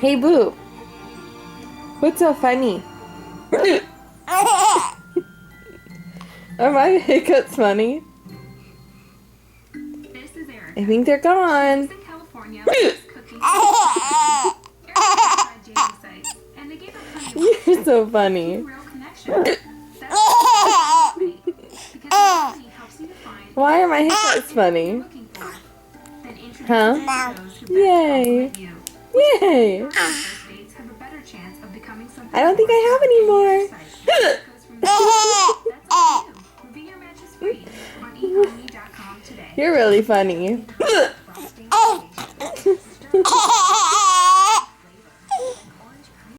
Hey, Boo. What's so funny? Are my hiccups funny? This is Erica. I think they're gone. She's in California, loves cooking. Erica tried dating sites, and they gave her plenty of You're so funny. real connection. That's great, because the company helps you to find Why are my hiccups what funny? you're looking for. Then introduce Huh? you to those who best Yay. complement you. Yay! Your first dates have a better chance of becoming something I don't think I have any more. Goes from there. That's all you. Review your matches free on eHarmony.com today. You're really funny.